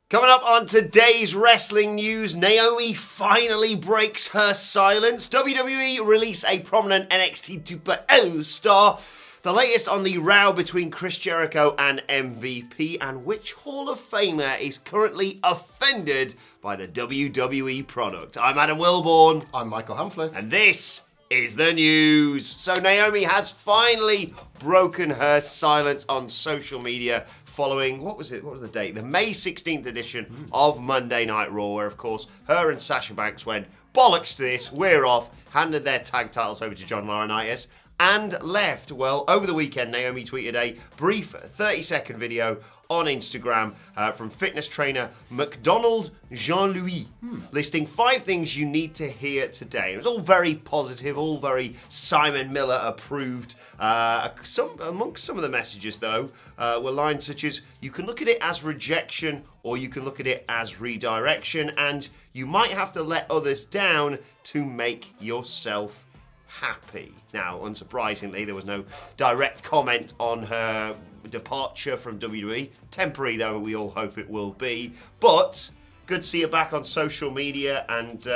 Coming up on today's wrestling news, Naomi finally breaks her silence. WWE release a prominent NXT 2.0 star. The latest on the row between Chris Jericho and MVP, and which Hall of Famer is currently offended by the WWE product. I'm Adam Wilborn. I'm Michael Hamflett. And this is the news. So Naomi has finally broken her silence on social media following, what was the date? The May 16th edition of Monday Night Raw, where, of course, her and Sasha Banks went, bollocks to this, we're off, handed their tag titles over to John Laurinaitis, and left. Well, over the weekend, Naomi tweeted a brief 30-second video on Instagram from fitness trainer McDonald Jean-Louis, listing 5 things you need to hear today. It was all very positive, all very Simon Miller approved. Amongst some of the messages, though, were lines such as, you can look at it as rejection or you can look at it as redirection, and you might have to let others down to make yourself happy. Now, unsurprisingly, there was no direct comment on her departure from WWE. Temporary, though, we all hope it will be. But good to see her back on social media, and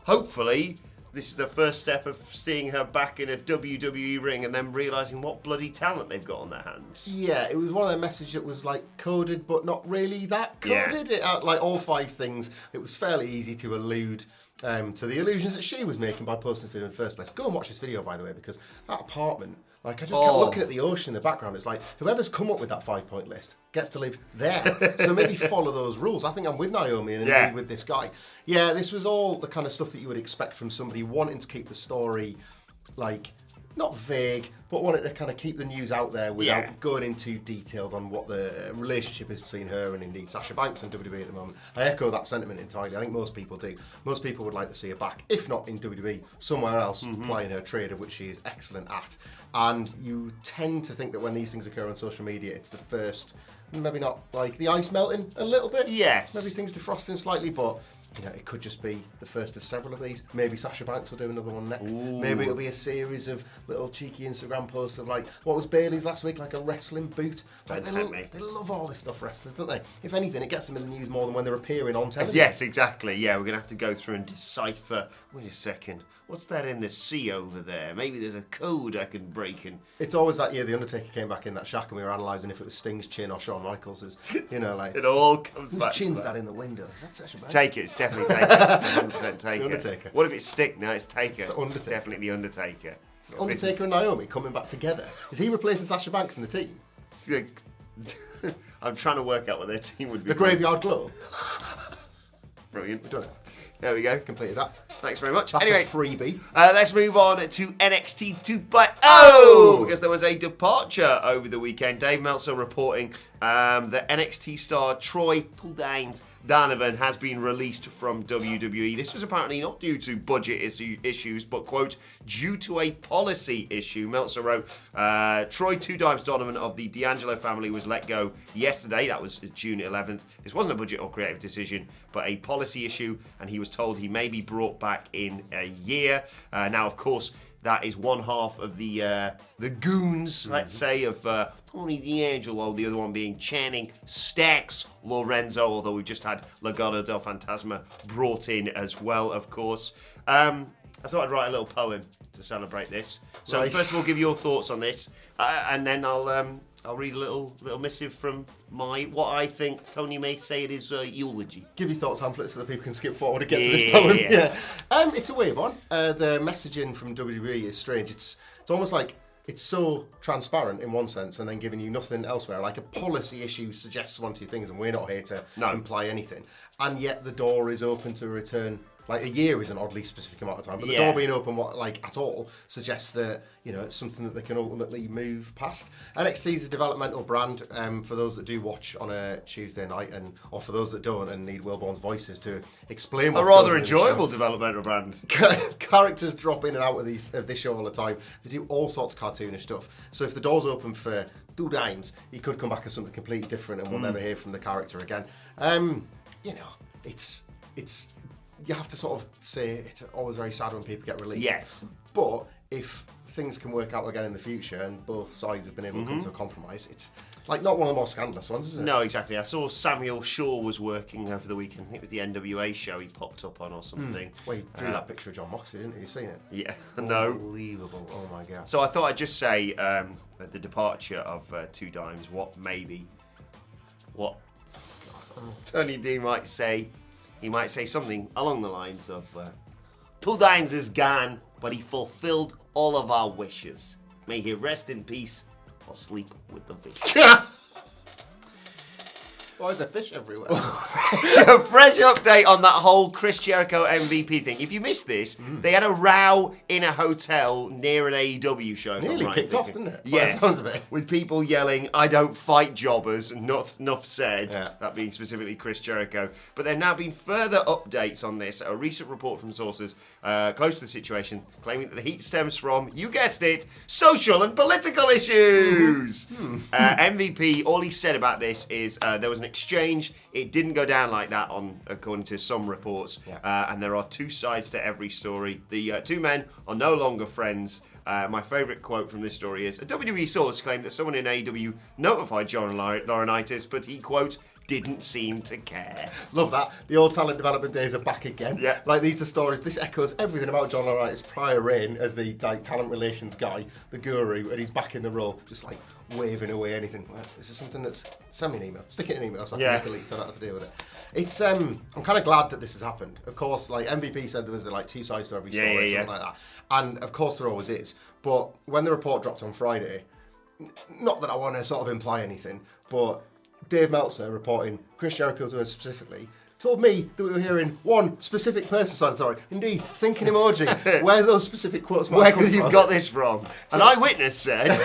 hopefully this is the first step of seeing her back in a WWE ring and then realising what bloody talent they've got on their hands. Yeah, it was one of the messages that was like coded, but not really that coded. Yeah. It, like all 5 things, it was fairly easy to allude to the illusions that she was making by posting this video in the first place. Go and watch this video, by the way, because that apartment, like, I just kept looking at the ocean in the background. It's like, whoever's come up with that 5-point list gets to live there. So maybe follow those rules. I think I'm with Naomi and indeed with this guy. Yeah, this was all the kind of stuff that you would expect from somebody wanting to keep the story, like, not vague, but wanted to kind of keep the news out there without going into details on what the relationship is between her and indeed Sasha Banks and WWE at the moment. I echo that sentiment entirely. I think most people do. Most people would like to see her back, if not in WWE, somewhere else, playing her trade, of which she is excellent at. And you tend to think that when these things occur on social media, it's the first, maybe not like the ice melting a little bit. Yes. Maybe things defrosting slightly, but you know, it could just be the first of several of these. Maybe Sasha Banks will do another one next. Ooh. Maybe it'll be a series of little cheeky Instagram posts of like, what was Bailey's last week? Like a wrestling boot. Like, they love all this stuff, wrestlers, don't they? If anything, it gets them in the news more than when they're appearing on television. Yes, exactly. Yeah, we're going to have to go through and decipher, wait a second, what's that in the sea over there? Maybe there's a code I can break in. It's always that year the Undertaker came back in that shack and we were analysing if it was Sting's chin or Shawn Michaels's. You know, like, it all comes back whose chin's to that in the window? Is that Sasha Banks? Take it, it's definitely Taker. It's 100% Taker. Undertaker. What if it's Stick? No, it's Taker. It's the Undertaker. It's definitely the Undertaker. Undertaker and Naomi coming back together. Is he replacing Sasha Banks in the team? I'm trying to work out what their team would be. The Graveyard Glow? Brilliant. We've done it. There we go. Completed that. Thanks very much. That's anyway, a freebie. Let's move on to NXT 2.0 because there was a departure over the weekend. Dave Meltzer reporting that NXT star Troy Donovan has been released from WWE. This was apparently not due to budget issues, but, quote, due to a policy issue. Meltzer wrote, Troy Donovan of the D'Angelo family was let go yesterday. That was June 11th. This wasn't a budget or creative decision, but a policy issue, and he was told he may be brought back in a year. Now, of course, that is one half of the goons, let's say, of Tony D'Angelo, the other one being Channing Stacks Lorenzo, although we've just had Legado del Fantasma brought in as well, of course. I thought I'd write a little poem to celebrate this. So Right. First of all, give your thoughts on this, and then I'll read a little missive from what I think Tony may say it is eulogy. Give your thoughts, Hamflett, so that people can skip forward and get to this poem. Yeah. It's a weird one. The messaging from WWE is strange. It's almost like it's so transparent in one sense and then giving you nothing elsewhere. Like a policy issue suggests 1, 2 things and we're not here to imply anything. And yet the door is open to return. Like a year is an oddly specific amount of time, but the door being open at all suggests that, you know, it's something that they can ultimately move past. NXT is a developmental brand for those that do watch on a Tuesday night, or for those that don't and need Wilborn's voices to explain what A rather enjoyable developmental brand. Characters drop in and out of this show all the time. They do all sorts of cartoonish stuff. So if the door's open for 2 times, he could come back as something completely different and we'll never hear from the character again. You know, it's you have to sort of say it's always very sad when people get released. Yes. But if things can work out again in the future and both sides have been able to come to a compromise, it's like not one of the more scandalous ones, is it? No, exactly. I saw Samuel Shaw was working over the weekend. I think it was the NWA show he popped up on or something. Well, he drew that picture of John Moxley, didn't he? You seen it? Yeah, no. Unbelievable. Oh my God. So I thought I'd just say at the departure of Two Dimes, what Tony D might say. He might say something along the lines of, Two Dimes is gone, but he fulfilled all of our wishes. May he rest in peace or sleep with the fish. Why is there fish everywhere? So, fresh update on that whole Chris Jericho MVP thing. If you missed this, they had a row in a hotel near an AEW show. Nearly kicked off, didn't it? Yes, By the sounds of it. with people yelling, "I don't fight jobbers," enough said, Yeah. that being specifically Chris Jericho. But there have now been further updates on this. A recent report from sources close to the situation claiming that the heat stems from, you guessed it, social and political issues. MVP, all he said about this is there was an exchange. It didn't go down like that, according to some reports. And there are two sides to every story. The two men are no longer friends. My favourite quote from this story is, a WWE source claimed that someone in AEW notified John Laurinaitis, but he, quote, didn't seem to care. Love that. The old talent development days are back again. Yeah. Like, these are stories. This echoes everything about John Laurinaitis' prior reign as the talent relations guy, the guru, and he's back in the role, just like waving away anything. Well, this is something that's... Send me an email. Stick it in an email so I can delete, so I don't have to deal with it. It's... I'm kind of glad that this has happened. Of course, like, MVP said there was like two sides to every story, something like that. And of course there always is. But when the report dropped on Friday, not that I want to sort of imply anything, but Dave Meltzer reporting Chris Jericho to us specifically told me that we were hearing one specific person's side of the story. Indeed, thinking emoji, where those specific quotes might Where come could you from. have got this from? An eyewitness said,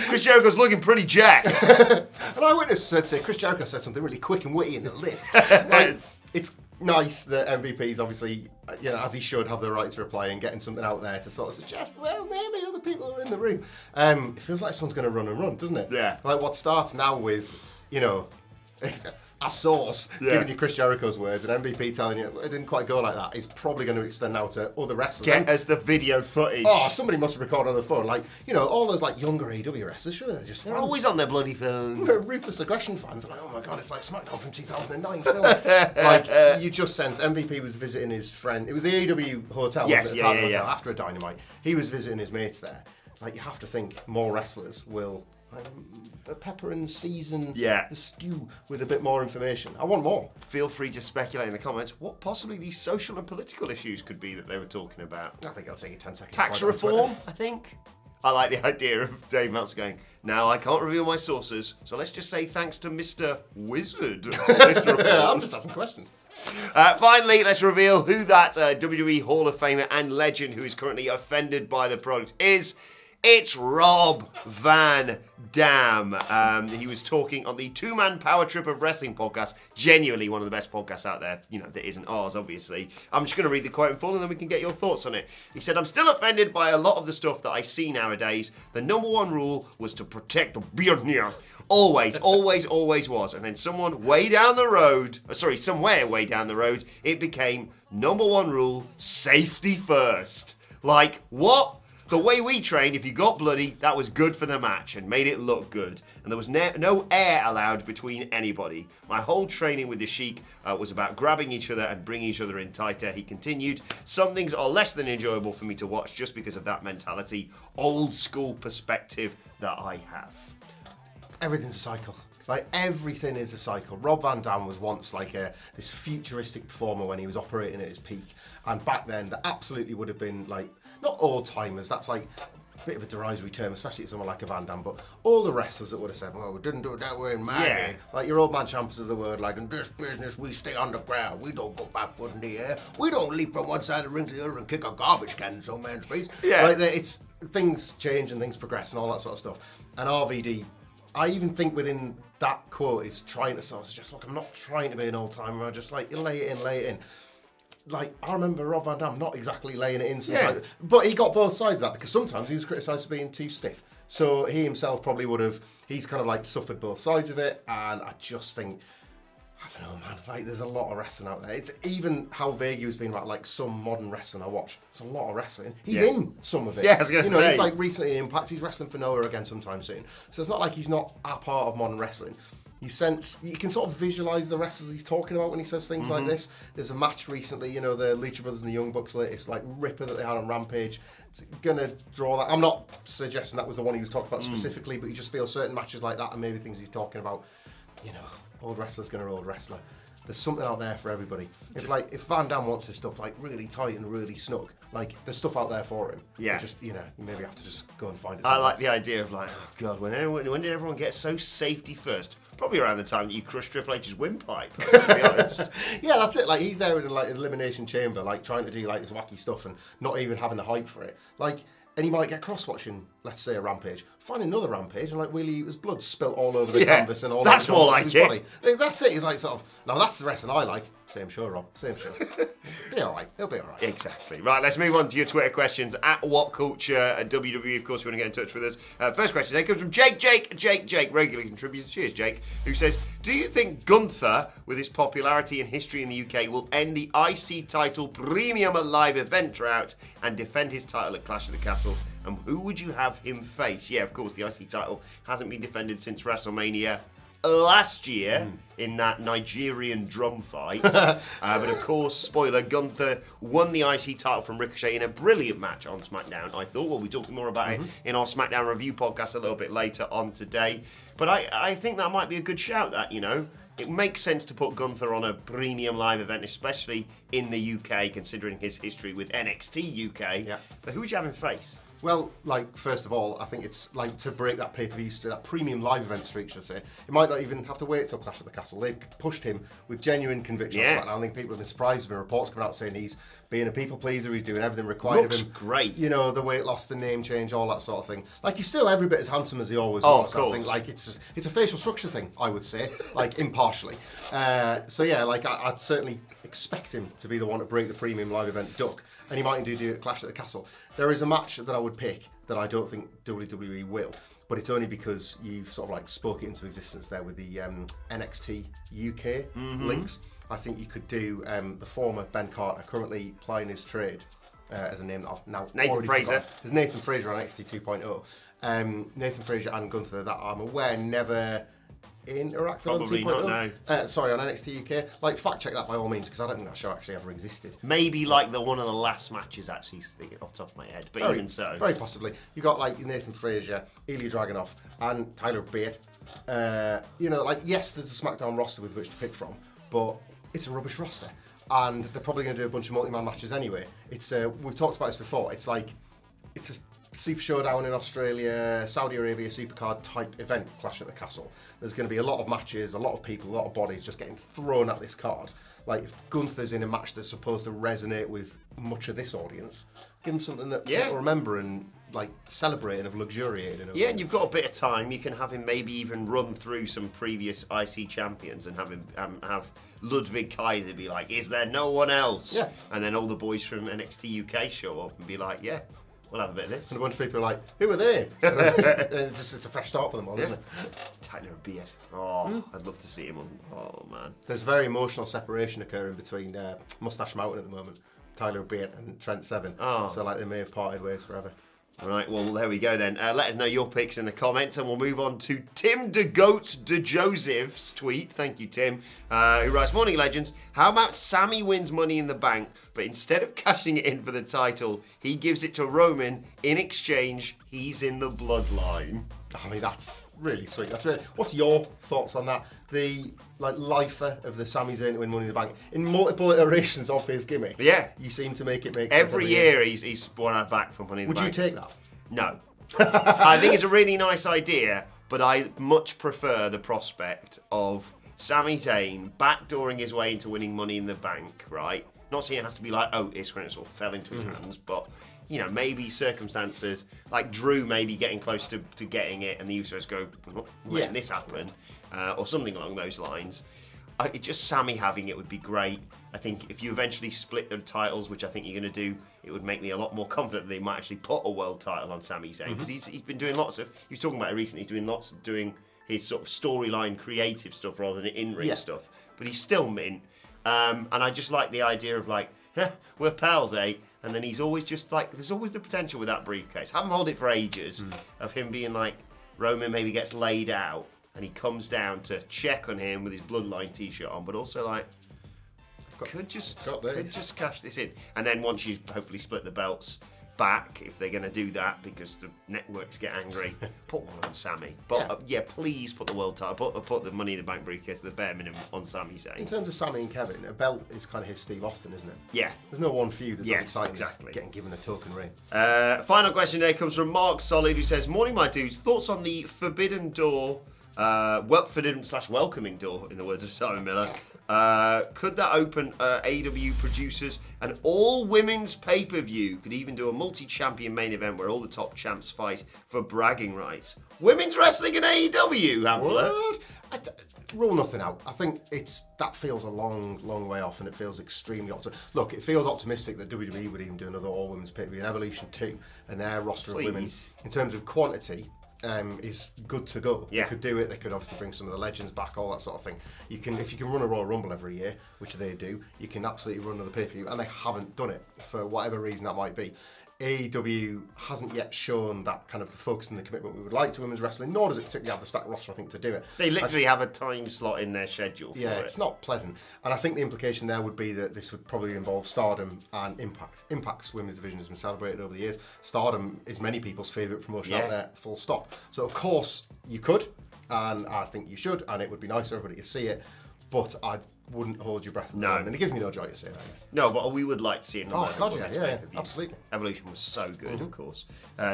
Chris Jericho's looking pretty jacked. An eyewitness said, Chris Jericho said something really quick and witty in the lift. Like, it's nice that MVP's obviously, you know, as he should, have the right to reply and getting something out there to sort of suggest, well, maybe other people are in the room. It feels like someone's going to run and run, doesn't it? Yeah. Like what starts now with, you know, a source giving you Chris Jericho's words and MVP telling you it didn't quite go like that, is probably going to extend now to other wrestlers. Get us the video footage. Oh, somebody must have recorded on the phone. Like, you know, all those like younger AEW wrestlers, sure, they're just They're fans. always on their bloody phones. Ruthless Aggression fans are like, oh my God, it's like SmackDown from 2009 film. Like, you just sense MVP was visiting his friend. It was the AEW hotel, Yes, wasn't it? yeah, Hotel after a Dynamite. He was visiting his mates there. Like, you have to think more wrestlers will pepper and season the stew with a bit more information. I want more. Feel free to speculate in the comments what possibly these social and political issues could be that they were talking about. I think I'll take you 10 seconds. Tax reform, I think. I like the idea of Dave Meltzer going, now I can't reveal my sources, so let's just say thanks to Mr. Wizard. I'm just asking questions. Finally, let's reveal who that WWE Hall of Famer and legend who is currently offended by the product is. It's Rob Van Dam. He was talking on the two-man Power Trip of Wrestling podcast. Genuinely one of the best podcasts out there. You know, that isn't ours, obviously. I'm just going to read the quote in full and then we can get your thoughts on it. He said, I'm still offended by a lot of the stuff that I see nowadays. The number one rule was to protect the beard. Always, always, always was. And then somewhere way down the road, it became number one rule, safety first. Like, what? The way we trained, if you got bloody, that was good for the match and made it look good. And there was no air allowed between anybody. My whole training with the Sheik was about grabbing each other and bringing each other in tighter. He continued, some things are less than enjoyable for me to watch just because of that mentality, old school perspective that I have. Everything's a cycle. Like, everything is a cycle. Rob Van Dam was once like this futuristic performer when he was operating at his peak. And back then, that absolutely would have been like, not old-timers, that's like a bit of a derisory term, especially to someone like a Van Dam, but all the wrestlers that would have said, well, we didn't do it that way in my day. Like your old man champions of the world, like, in this business, we stay underground. We don't go backfoot in the air. We don't leap from one side of the ring to the other and kick a garbage can in some man's face. Yeah. Like, it's things change and things progress and all that sort of stuff. And RVD, I even think within that quote is trying to sort of suggest, look, I'm not trying to be an old-timer, just like, you lay it in. Like, I remember Rob Van Dam not exactly laying it in sometimes, but he got both sides of that because sometimes he was criticised for being too stiff. So he himself probably would have, he's kind of like suffered both sides of it, and I just think I don't know, man. Like, there's a lot of wrestling out there. It's even how vague he was being about, like, some modern wrestling I watch. It's a lot of wrestling. He's in some of it. Yeah, I was going to say. He's, like, recently in Impact. He's wrestling for Noah again sometime soon. So it's not like he's not a part of modern wrestling. You can sort of visualise the wrestlers he's talking about when he says things like this. There's a match recently, the Lucha Brothers and the Young Bucks latest, like, Ripper that they had on Rampage. It's going to draw that. I'm not suggesting that was the one he was talking about specifically, but you just feel certain matches like that and maybe things he's talking about, old wrestler's going to old wrestler. There's something out there for everybody. If Van Damme wants his stuff like really tight and really snug, like there's stuff out there for him. Yeah. Just you maybe have to just go and find it. I like the idea of like, oh god, when did everyone get so safety first? Probably around the time that you crushed Triple H's windpipe. To be honest. Yeah, that's it. Like he's there in like an elimination chamber, like trying to do like this wacky stuff and not even having the hype for it. Like. And he might get cross-watching, let's say, a Rampage. Find another Rampage, and like Willie, his blood spilt all over the canvas and all. That's more like it. Body. That's it. He's like sort of. Now that's the wrestling I like. Same show, Rob. Same show. Be all right. He'll be all right. Exactly. Right. Let's move on to your Twitter questions at WhatCulture at WWE. Of course, if you want to get in touch with us. First question today comes from Jake, regularly contributor. Cheers, Jake. Who says, "Do you think Gunther, with his popularity and history in the UK, will end the IC title premium live event drought and defend his title at Clash of the Castle? And who would you have him face?" Yeah, of course, the IC title hasn't been defended since WrestleMania last year in that Nigerian drum fight. But of course, spoiler, Gunther won the IC title from Ricochet in a brilliant match on SmackDown. I thought we'll be talking more about it in our SmackDown review podcast a little bit later on today. But I think that might be a good shout, that, it makes sense to put Gunther on a premium live event, especially in the UK, considering his history with NXT UK. Yeah. But who would you have him face? Well, like, first of all, I think it's like to break that pay-per-view streak, that premium live event streak, should I say. It might not even have to wait till Clash at the Castle. They've pushed him with genuine conviction. Yeah. I think people have been surprised. There have been reports coming out saying he's being a people pleaser, he's doing everything required Looks of him. great. The weight loss, the name change, all that sort of thing. Like, he's still every bit as handsome as he always Oh, was. of course. I think, like, it's a facial structure thing, I would say, like, impartially. So, yeah, like, I'd certainly expect him to be the one to break the premium live event duck. And he might do it at Clash at the Castle. There is a match that I would pick that I don't think WWE will, but it's only because you've sort of like spoke it into existence there with the NXT UK links. I think you could do the former Ben Carter, currently plying his trade as a name that I've now Nathan already Fraser. forgotten. There's Nathan Fraser on NXT 2.0. Nathan Fraser and Gunther, that I'm aware never interacted Probably on 2.0. not, no. Sorry, on NXT UK. Like, fact check that by all means, because I don't think that show actually ever existed. Maybe like one of the last matches, actually, off the top of my head. But even so. Very possibly. You got like Nathan Fraser, Ilya Dragunov, and Tyler Bate. Yes, there's a SmackDown roster with which to pick from, but it's a rubbish roster. And they're probably going to do a bunch of multi-man matches anyway. It's we've talked about this before. It's a Super Showdown in Australia, Saudi Arabia Supercard type event, Clash at the Castle. There's going to be a lot of matches, a lot of people, a lot of bodies just getting thrown at this card. Like, if Gunther's in a match that's supposed to resonate with much of this audience, give him something that people remember and like celebrate and have luxuriated in. Yeah, and you've got a bit of time. You can have him maybe even run through some previous IC champions and have him have Ludwig Kaiser be like, "Is there no one else?" Yeah. And then all the boys from NXT UK show up and be like, "Yeah, we'll have a bit of this." And a bunch of people are like, "Who are they?" It's a fresh start for them all, isn't it? Tyler Bate. Oh, I'd love to see him on. Oh man. There's very emotional separation occurring between Mustache Mountain at the moment, Tyler Bate and Trent Seven. Oh. So like they may have parted ways forever. Right, well, there we go then. Let us know your picks in the comments, and we'll move on to Tim de Goat de Joseph's tweet. Thank you, Tim. Who writes, "Morning, legends. How about Sammy wins Money in the Bank, but instead of cashing it in for the title, he gives it to Roman. In exchange, he's in the bloodline." I mean, that's really sweet. What's your thoughts on that? The lifer of the Sami Zayn to win Money in the Bank in multiple iterations of his gimmick. Yeah. You seem to make it make sense Every year he's spun out back from Money in the Bank. Would you take that? No. I think it's a really nice idea, but I much prefer the prospect of Sami Zayn backdooring his way into winning Money in the Bank, right? Not saying it has to be like Otis when it sort of fell into his hands, but maybe circumstances like Drew maybe getting close to getting it, and the Usos go, letting this happen, or something along those lines. Just Sammy having it would be great. I think if you eventually split the titles, which I think you're going to do, it would make me a lot more confident that they might actually put a world title on Sami Zayn, because he's been doing lots of. He was talking about it recently. He's doing his sort of storyline, creative stuff rather than in-ring stuff. but he's still mint. And I just like the idea of like, we're pals, eh? And then he's always just like, there's always the potential with that briefcase. Have him hold it for ages, of him being like, Roman maybe gets laid out, and he comes down to check on him with his Bloodline t-shirt on, but also like, could just cash this in. And then once you hopefully split the belts back, if they're going to do that, because the networks get angry, put one on Sammy. But please put the world title, put the Money in the Bank briefcase, the bare minimum, on Sami Zayn. In terms of Sammy and Kevin, a belt is kind of his Steve Austin, isn't it? Yeah. There's no one feud that's as exciting exactly. as getting given a token ring. Final question today comes from Mark Solid, who says, "Morning, my dudes. Thoughts on the Forbidden Door, forbidden/welcoming door, in the words of Simon Miller. Could that open AEW producers an all-women's pay-per-view? Could even do a multi-champion main event where all the top champs fight for bragging rights. Women's wrestling in AEW, Hamlet." Rule nothing out. I think that feels a long, long way off, and it feels extremely optimistic. Look, it feels optimistic that WWE would even do another all-women's pay-per-view in Evolution 2, and their roster of women, in terms of quantity, is good to go. Yeah. They could do it. They could obviously bring some of the legends back, all that sort of thing. If you can run a Royal Rumble every year, which they do, you can absolutely run another pay-per-view, and they haven't done it for whatever reason that might be. AEW hasn't yet shown that kind of the focus and the commitment we would like to women's wrestling, nor does it particularly have the stacked roster, I think, to do it. They literally have a time slot in their schedule for it. Yeah, it's not pleasant. And I think the implication there would be that this would probably involve Stardom and Impact. Impact's women's division has been celebrated over the years. Stardom is many people's favourite promotion out there, full stop. So, of course, you could, and I think you should, and it would be nice for everybody to see it, but I wouldn't hold your breath. No. And it gives me no joy to say that. No, but we would like to see it. Oh, God, yeah, absolutely. Evolution was so good, of course.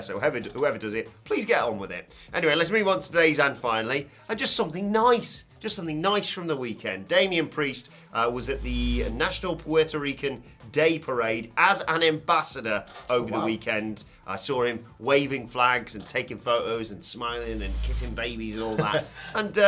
So whoever does it, please get on with it. Anyway, let's move on to today's and finally, and just something nice. Just something nice from the weekend. Damian Priest was at the National Puerto Rican Day Parade as an ambassador over the weekend. I saw him waving flags and taking photos and smiling and kissing babies and all that. And,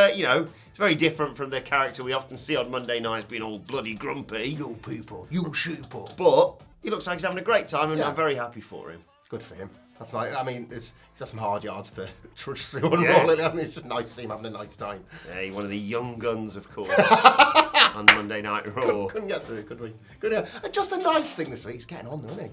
it's very different from the character we often see on Monday nights being all bloody grumpy. You people, you sheeple. But he looks like he's having a great time, and I'm very happy for him. Good for him. That's nice. I mean, he's got some hard yards to trudge through and roll in, hasn't he? It's just nice to see him having a nice time. Yeah, one of the young guns, of course, on Monday Night Raw. Couldn't get through it, could we? Good. Just a nice thing this week. He's getting on, though, isn't he?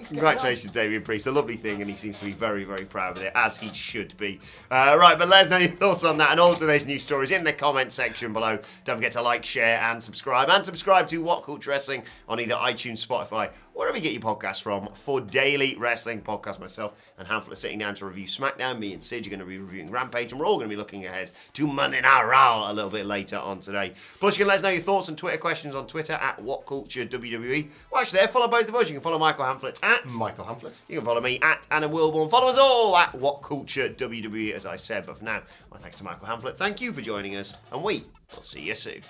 Congratulations, Damian Priest. A lovely thing, and he seems to be very, very proud of it, as he should be. Right, but let us know your thoughts on that and all today's news stories in the comment section below. Don't forget to like, share, and subscribe. And subscribe to WhatCulture Wrestling on either iTunes, Spotify, wherever you get your podcasts from, for daily wrestling podcasts. Myself and Handful are sitting down to review SmackDown. Me and Sid are going to be reviewing Rampage, and we're all going to be looking ahead to Monday Night Raw a little bit later on today. Plus, you can let us know your thoughts and Twitter questions on Twitter at WhatCultureWWE. Watch there, follow both of us. You can follow Michael Hamflett at Michael Hamflett. You can follow me at Anna Wilborn. Follow us all at WhatCultureWWE, as I said. But for now, my thanks to Michael Hamflett. Thank you for joining us, and we will see you soon.